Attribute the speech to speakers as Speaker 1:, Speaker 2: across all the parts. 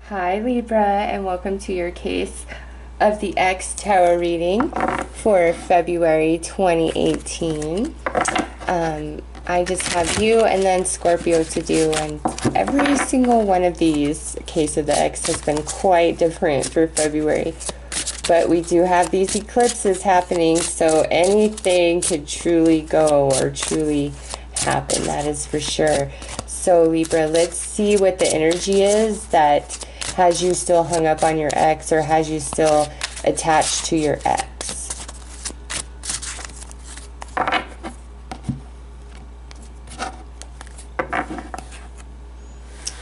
Speaker 1: Hi Libra, and welcome to your case of the X Tarot reading for February 2018. I just have you and then Scorpio to do, and every single one of these case of the X has been quite different for February. But we do have these eclipses happening, so anything could truly go or truly happen, that is for sure. So Libra, let's see what the energy is that has you still hung up on your ex, or has you still attached to your ex.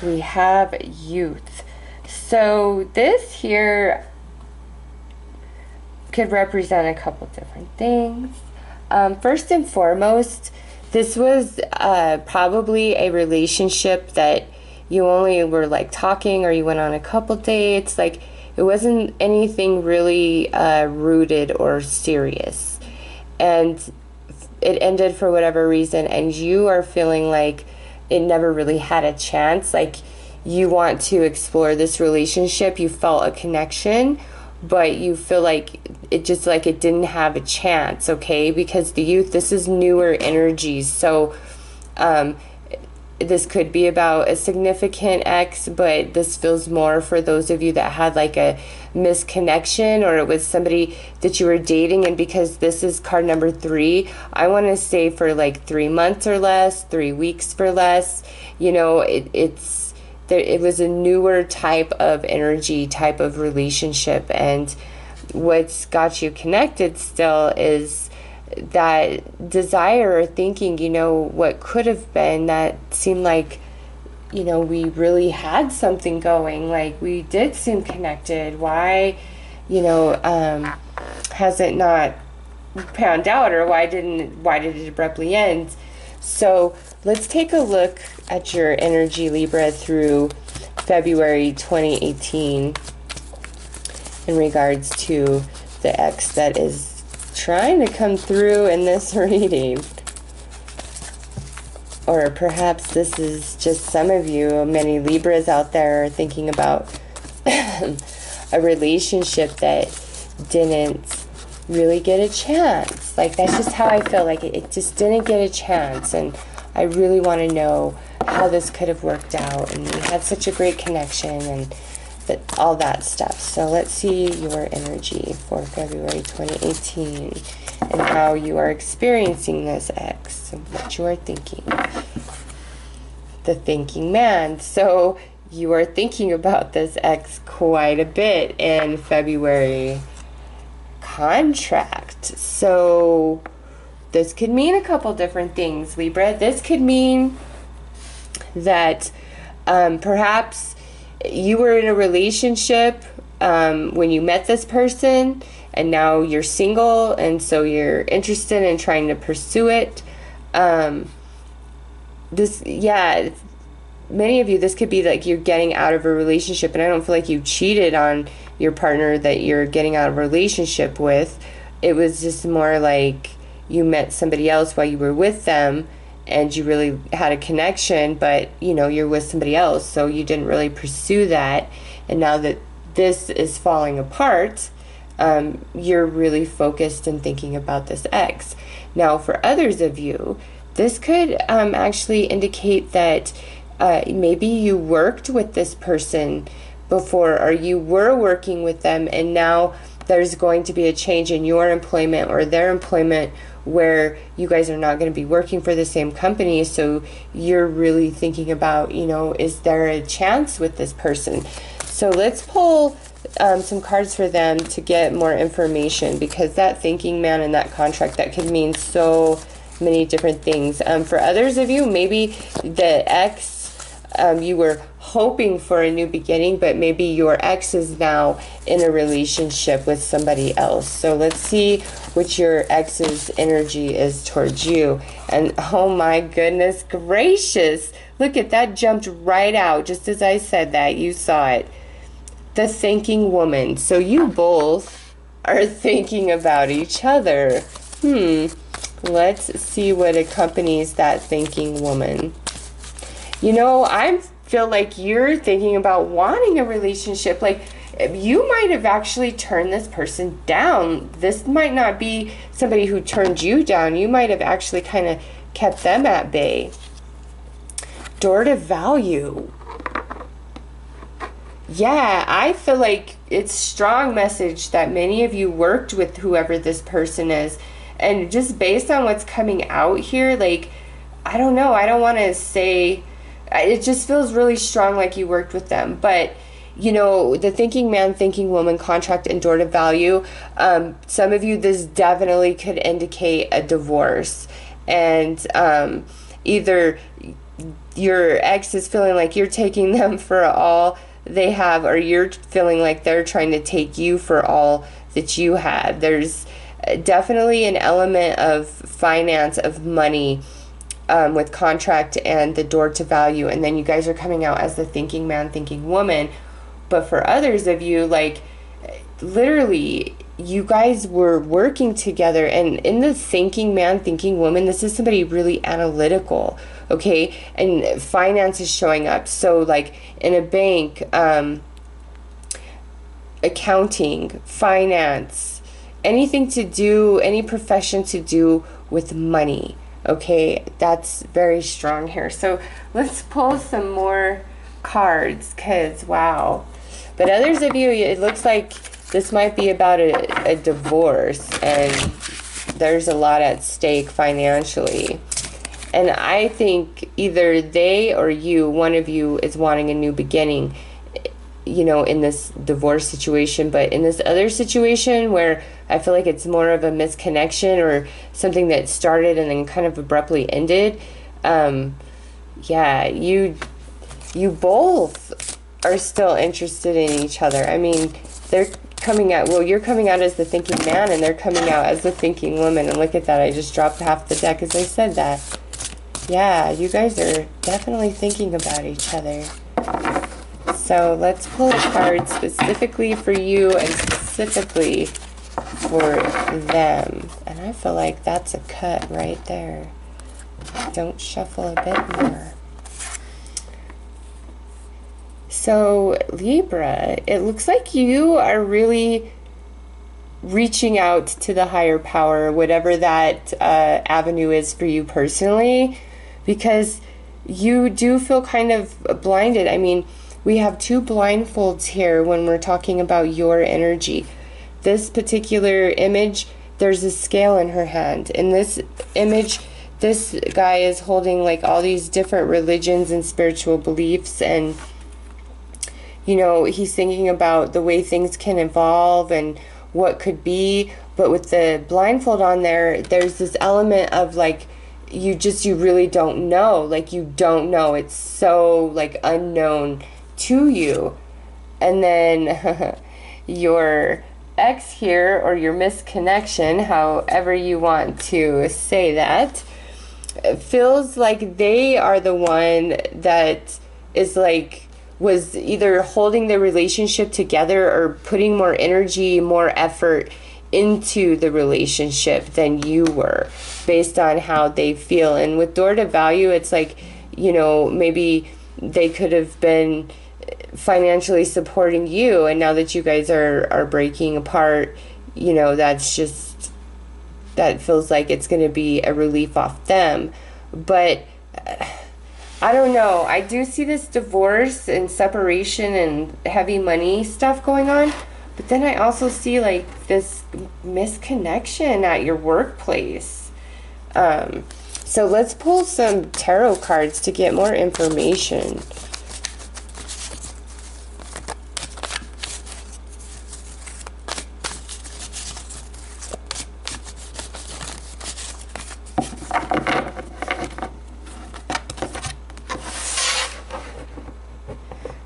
Speaker 1: We have youth. So this here could represent a couple different things. First and foremost, this was probably a relationship that you only were like talking, or you went on a couple dates. Like, it wasn't anything really rooted or serious, and it ended for whatever reason, and you are feeling like it never really had a chance. Like, you want to explore this relationship, you felt a connection, but you feel like it just, like, it didn't have a chance, okay? Because the youth, this is newer energies. So this could be about a significant ex, but this feels more for those of you that had like a misconnection, or it was somebody that you were dating. And because this is card number 3, I want to say for like 3 months or less, 3 weeks for less, you know, it was a newer type of energy, type of relationship. And what's got you connected still is that desire or thinking, you know, what could have been, that seemed like, you know, we really had something going, like we did seem connected. Why, you know, has it not panned out, or why did it abruptly end? So let's take a look at your energy, Libra, through February 2018 in regards to the ex that is trying to come through in this reading. Or perhaps this is just some of you, many Libras out there, are thinking about a relationship that didn't really get a chance. Like, that's just how I feel. Like, it just didn't get a chance, and I really want to know how this could have worked out, and we had such a great connection, and all that stuff. So let's see your energy for February 2018 and how you are experiencing this ex and what you are thinking. The thinking man. So you are thinking about this ex quite a bit in February. Contract. So this could mean a couple different things, Libra. This could mean that perhaps you were in a relationship when you met this person, and now you're single, and so you're interested in trying to pursue it. Many of you, this could be like you're getting out of a relationship, and I don't feel like you cheated on your partner that you're getting out of a relationship with. It was just more like you met somebody else while you were with them, and you really had a connection, but, you know, you're with somebody else, so you didn't really pursue that. And now that this is falling apart, you're really focused and thinking about this ex. Now, for others of you, this could actually indicate that maybe you worked with this person before, or you were working with them, and now there's going to be a change in your employment or their employment, where you guys are not going to be working for the same company. So you're really thinking about, you know, is there a chance with this person? So let's pull some cards for them to get more information, because that thinking man and that contract, that could mean so many different things. For others of you, maybe the ex, you were hoping for a new beginning, but maybe your ex is now in a relationship with somebody else. So let's see what your ex's energy is towards you. And oh my goodness gracious, look at that, jumped right out just as I said that. You saw it. The thinking woman. So you both are thinking about each other. Let's see what accompanies that thinking woman. You know, I'm feel like you're thinking about wanting a relationship. Like, you might have actually turned this person down. This might not be somebody who turned you down. You might have actually kind of kept them at bay. Door to value. Yeah, I feel like it's strong message that many of you worked with whoever this person is. And just based on what's coming out here, like, I don't know. I don't want to say, it just feels really strong like you worked with them. But, you know, the thinking man, thinking woman, contract, and door to value, some of you, this definitely could indicate a divorce. And either your ex is feeling like you're taking them for all they have, or you're feeling like they're trying to take you for all that you had. There's definitely an element of finance, of money, with contract and the door to value, and then you guys are coming out as the thinking man, thinking woman. But for others of you, like, literally, you guys were working together, and in the thinking man, thinking woman, this is somebody really analytical, okay? And finance is showing up. So, like, in a bank, accounting, finance, anything to do, any profession to do with money, okay? That's very strong here. So let's pull some more cards, because, wow. But others of you, it looks like this might be about a divorce, and there's a lot at stake financially. And I think either they or you, one of you, is wanting a new beginning, you know, in this divorce situation. But in this other situation where I feel like it's more of a misconnection or something that started and then kind of abruptly ended, yeah, you both are still interested in each other. I mean, they're coming out, well, you're coming out as the thinking man, and they're coming out as the thinking woman. And look at that, I just dropped half the deck as I said that. Yeah, you guys are definitely thinking about each other. So let's pull a card specifically for you and specifically for them. And I feel like that's a cut right there. Don't shuffle a bit more. So Libra, it looks like you are really reaching out to the higher power, whatever that avenue is for you personally, because you do feel kind of blinded. I mean, we have two blindfolds here when we're talking about your energy. This particular image, there's a scale in her hand. In this image, this guy is holding like all these different religions and spiritual beliefs, and you know, he's thinking about the way things can evolve and what could be. But with the blindfold on there, there's this element of like, you really don't know. Like, you don't know. It's so like unknown to you. And then your ex here, or your misconnection, however you want to say that, feels like they are the one that is like, was either holding the relationship together or putting more energy, more effort into the relationship than you were, based on how they feel. And with door to value, it's like, you know, maybe they could have been financially supporting you, and now that you guys are breaking apart, you know, that's just, that feels like it's going to be a relief off them. But I don't know. I do see this divorce and separation and heavy money stuff going on. But then I also see like this misconnection at your workplace. So let's pull some tarot cards to get more information.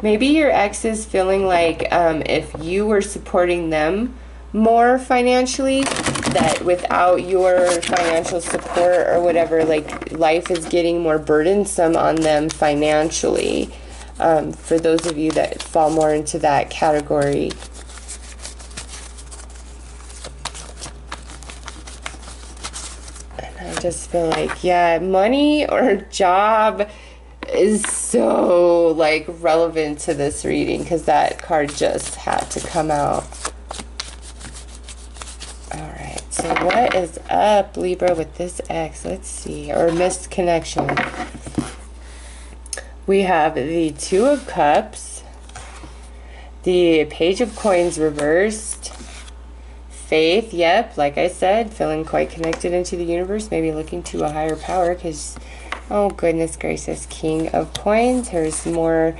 Speaker 1: Maybe your ex is feeling like if you were supporting them more financially, that without your financial support or whatever, like life is getting more burdensome on them financially. For those of you that fall more into that category. And I just feel like, yeah, money or job is so like relevant to this reading because that card just had to come out. Alright, so what is up, Libra, with this ex? Let's see. Or missed connection. We have the Two of Cups, the Page of Coins reversed, Faith, yep, like I said, feeling quite connected into the universe, maybe looking to a higher power because, oh goodness gracious, King of Coins. Here's more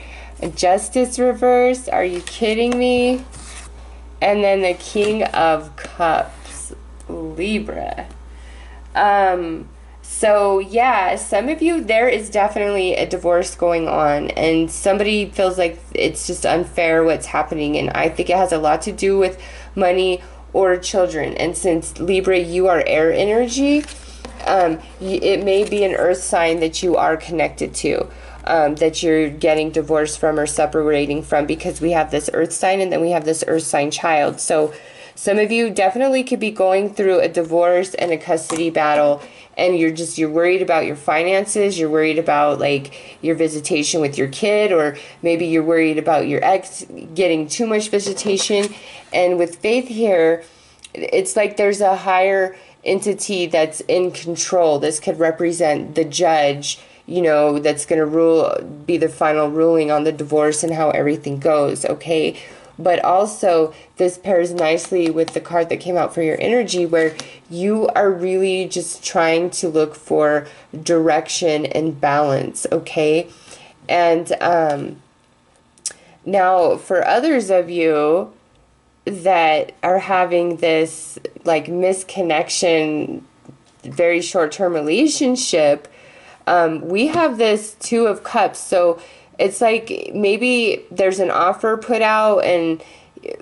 Speaker 1: Justice reversed. Are you kidding me? And then the King of Cups, Libra. So yeah, some of you, there is definitely a divorce going on and somebody feels like it's just unfair what's happening, and I think it has a lot to do with money or children. And since Libra, you are air energy, it may be an earth sign that you are connected to, that you're getting divorced from or separating from, because we have this earth sign and then we have this earth sign child. So some of you definitely could be going through a divorce and a custody battle, and you're worried about your finances, you're worried about like your visitation with your kid, or maybe you're worried about your ex getting too much visitation. And with Faith here, it's like there's a higher entity that's in control. This could represent the judge, you know, that's going to be the final ruling on the divorce and how everything goes, okay? But also, this pairs nicely with the card that came out for your energy, where you are really just trying to look for direction and balance, okay? And now, for others of you that are having this, like, misconnection, very short-term relationship, we have this Two of Cups. So it's like maybe there's an offer put out and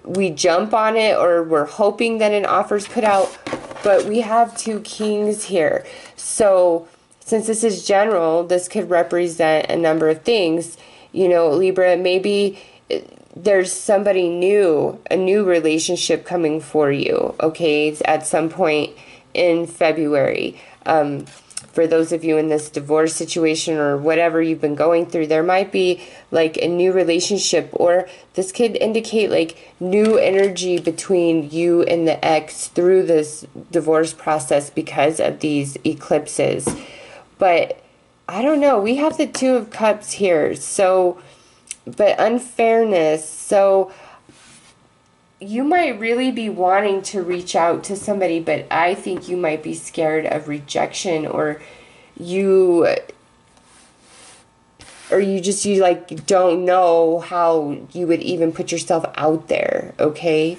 Speaker 1: we jump on it, or we're hoping that an offer's put out, but we have two kings here. So since this is general, this could represent a number of things. You know, Libra, maybe there's somebody new, a new relationship coming for you, okay, at some point in February. For those of you in this divorce situation or whatever you've been going through, there might be like a new relationship, or this could indicate like new energy between you and the ex through this divorce process because of these eclipses. But I don't know, we have the Two of Cups here, so, but unfairness, so you might really be wanting to reach out to somebody, but I think you might be scared of rejection, or you like don't know how you would even put yourself out there, okay?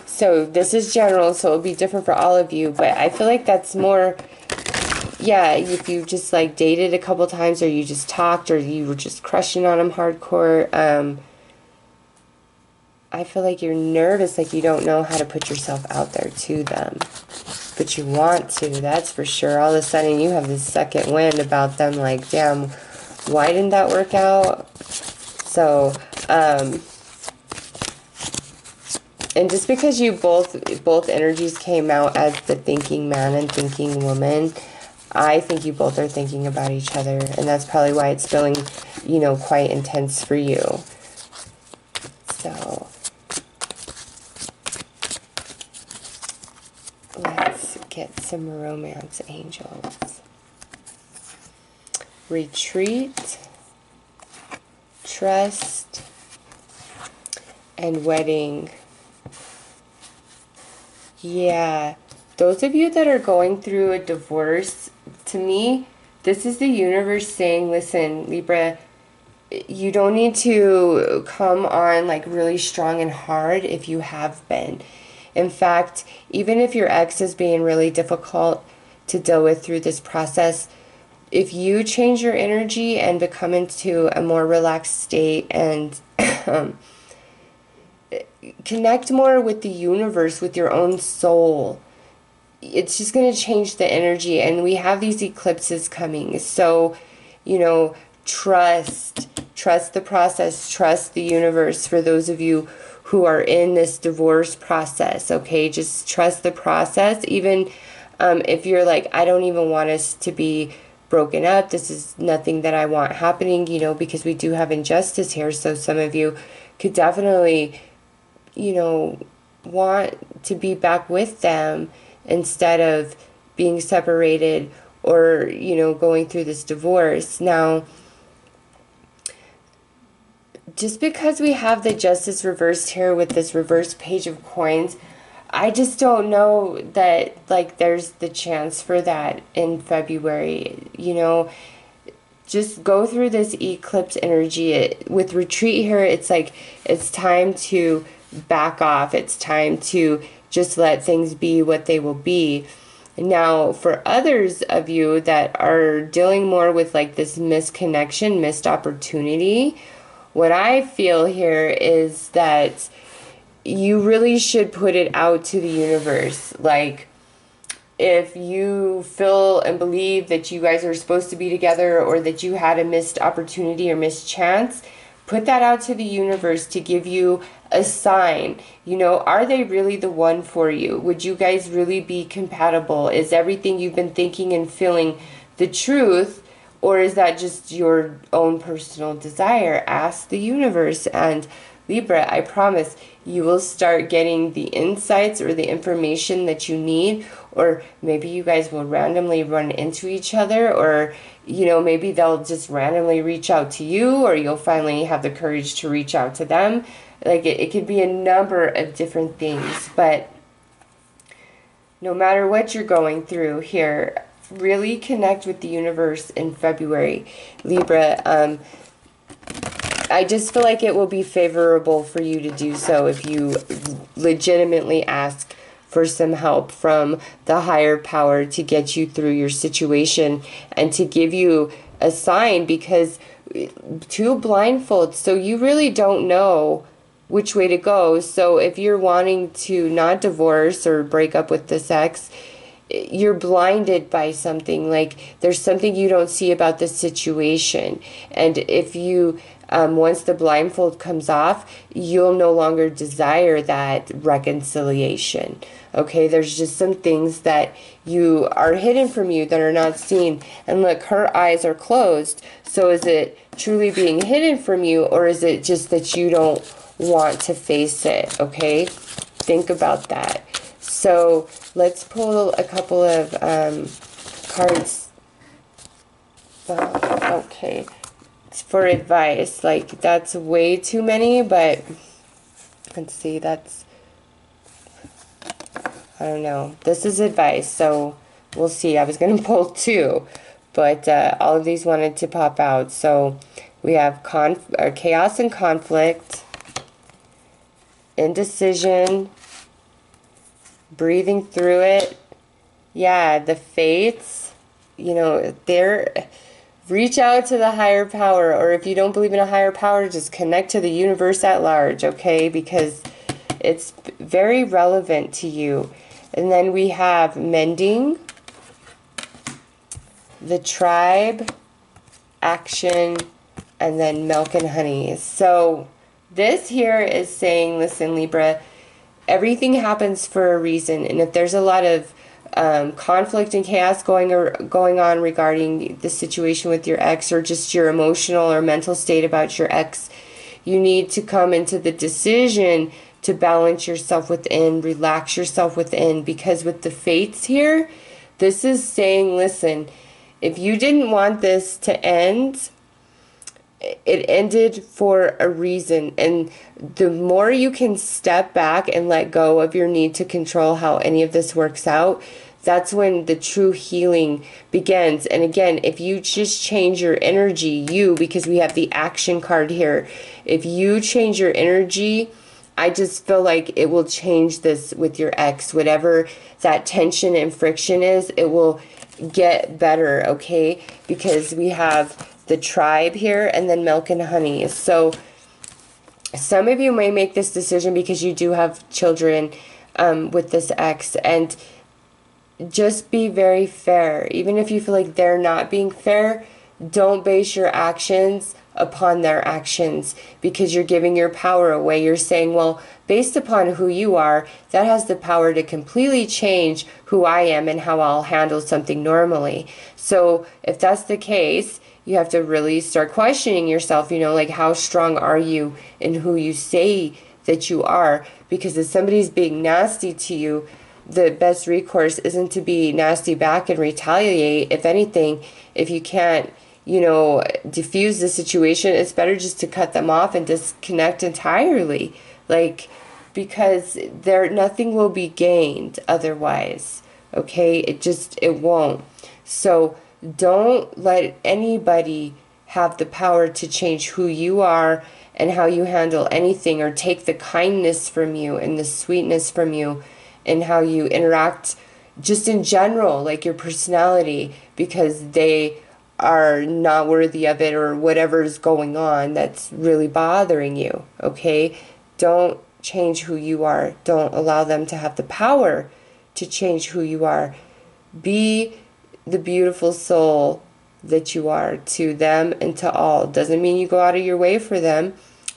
Speaker 1: So this is general, so it'll be different for all of you, but I feel like that's more, yeah, if you just like dated a couple times, or you just talked, or you were just crushing on them hardcore, I feel like you're nervous, like you don't know how to put yourself out there to them. But you want to, that's for sure. All of a sudden you have this second wind about them, like, damn, why didn't that work out? So, and just because you both energies came out as the thinking man and thinking woman, I think you both are thinking about each other. And that's probably why it's feeling, you know, quite intense for you. So let's get some romance angels. Retreat, trust, and wedding. Yeah, those of you that are going through a divorce, to me, this is the universe saying, listen, Libra, you don't need to come on like really strong and hard if you have been. In fact, even if your ex is being really difficult to deal with through this process, if you change your energy and become into a more relaxed state and connect more with the universe, with your own soul, it's just going to change the energy. And we have these eclipses coming. So, you know, trust the process, trust the universe for those of you who are in this divorce process, okay? Just trust the process. Even if you're like, I don't even want us to be broken up. This is nothing that I want happening, you know, because we do have injustice here. So some of you could definitely, you know, want to be back with them instead of being separated or, you know, going through this divorce. Now, just because we have the Justice reversed here with this reverse Page of Coins, I just don't know that, like, there's the chance for that in February. You know, just go through this eclipse energy. With retreat here, it's like it's time to back off. It's time to just let things be what they will be. Now, for others of you that are dealing more with like this misconnection, missed opportunity, what I feel here is that you really should put it out to the universe. Like, if you feel and believe that you guys are supposed to be together, or that you had a missed opportunity or missed chance, put that out to the universe to give you a sign. You know, are they really the one for you? Would you guys really be compatible? Is everything you've been thinking and feeling the truth? Or is that just your own personal desire? Ask the universe. And Libra, I promise you will start getting the insights or the information that you need. Or maybe you guys will randomly run into each other, or, you know, maybe they'll just randomly reach out to you, or you'll finally have the courage to reach out to them. Like, it could be a number of different things. But no matter what you're going through here, really connect with the universe in February, Libra. I just feel like it will be favorable for you to do so if you legitimately ask for some help from the higher power to get you through your situation and to give you a sign, because two blindfolds, so you really don't know which way to go. So if you're wanting to not divorce or break up with this ex, you're blinded by something. Like, there's something you don't see about the situation. And if you, once the blindfold comes off, you'll no longer desire that reconciliation. Okay, there's just some things that you are hidden from you that are not seen. And look, her eyes are closed. So is it truly being hidden from you, or is it just that you don't want to face it? Okay, think about that. So let's pull a couple of cards. Okay, for advice. Like, that's way too many, but let's see, that's, I don't know. This is advice, so we'll see. I was going to pull two, but all of these wanted to pop out. So we have chaos and conflict, indecision, breathing through it. Yeah, the fates, you know, reach out to the higher power, or if you don't believe in a higher power, just connect to the universe at large, okay? Because it's very relevant to you. And then we have mending, the tribe, action, and then milk and honey. So this here is saying, listen, Libra, everything happens for a reason. And if there's a lot of conflict and chaos going on regarding the situation with your ex, or just your emotional or mental state about your ex, you need to come into the decision to balance yourself within, relax yourself within. Because with the fates here, this is saying, listen, if you didn't want this to end, it ended for a reason. And the more you can step back and let go of your need to control how any of this works out, that's when the true healing begins. And again, if you just change your energy, because we have the action card here, if you change your energy, I just feel like it will change this with your ex. Whatever that tension and friction is, it will get better, okay? Because we have the tribe here and then milk and honey. So some of you may make this decision because you do have children with this ex, and just be very fair. Even if you feel like they're not being fair, don't base your actions upon their actions because you're giving your power away. You're saying, well, based upon who you are, that has the power to completely change who I am and how I'll handle something normally. So if that's the case, you have to really start questioning yourself, you know, like how strong are you in who you say that you are? Because if somebody's being nasty to you, the best recourse isn't to be nasty back and retaliate. If anything, if you can't, you know, diffuse the situation, it's better just to cut them off and disconnect entirely. Like, because nothing will be gained otherwise. Okay? It won't. So don't let anybody have the power to change who you are and how you handle anything, or take the kindness from you and the sweetness from you and how you interact just in general, like your personality, because they are not worthy of it, or whatever's going on that's really bothering you. Okay? Don't change who you are. Don't allow them to have the power to change who you are. Be the beautiful soul that you are to them and to all. Doesn't mean you go out of your way for them,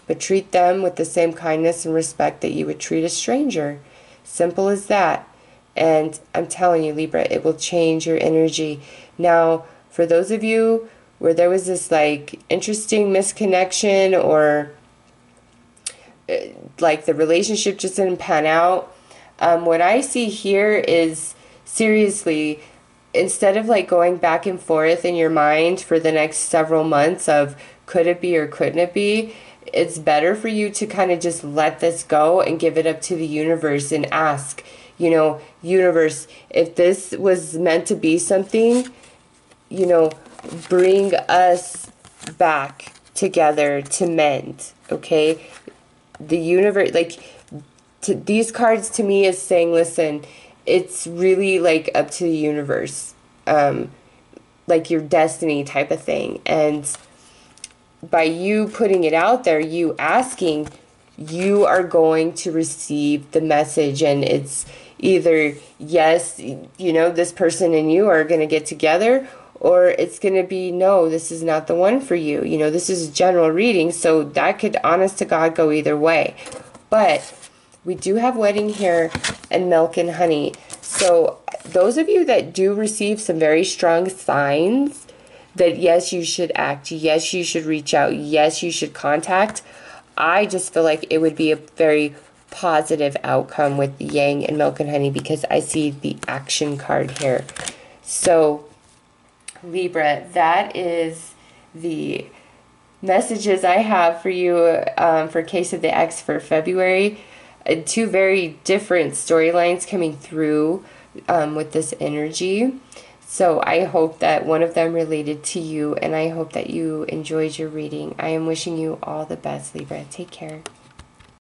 Speaker 1: but treat them with the same kindness and respect that you would treat a stranger. Simple as that. And I'm telling you, Libra, it will change your energy. Now, for those of you where there was this like interesting misconnection, or like the relationship just didn't pan out, what I see here is, seriously, instead of like going back and forth in your mind for the next several months of could it be or couldn't it be, it's better for you to kind of just let this go and give it up to the universe and ask, you know, universe, if this was meant to be something, you know, bring us back together to mend. Okay? The universe, like, these cards to me is saying, listen, it's really like up to the universe, like your destiny type of thing. And by you putting it out there, you asking, you are going to receive the message. And it's either yes, you know, this person and you are going to get together, or it's going to be no, this is not the one for you. You know, this is a general reading, so that could, honest to God, go either way. But we do have wedding here and milk and honey. So those of you that do receive some very strong signs that yes, you should act, yes, you should reach out, yes, you should contact, I just feel like it would be a very positive outcome with the Yang and milk and honey, because I see the action card here. So Libra, that is the messages I have for you for Case of the X for February. Two very different storylines coming through with this energy. So I hope that one of them related to you, and I hope that you enjoyed your reading. I am wishing you all the best, Libra. Take care.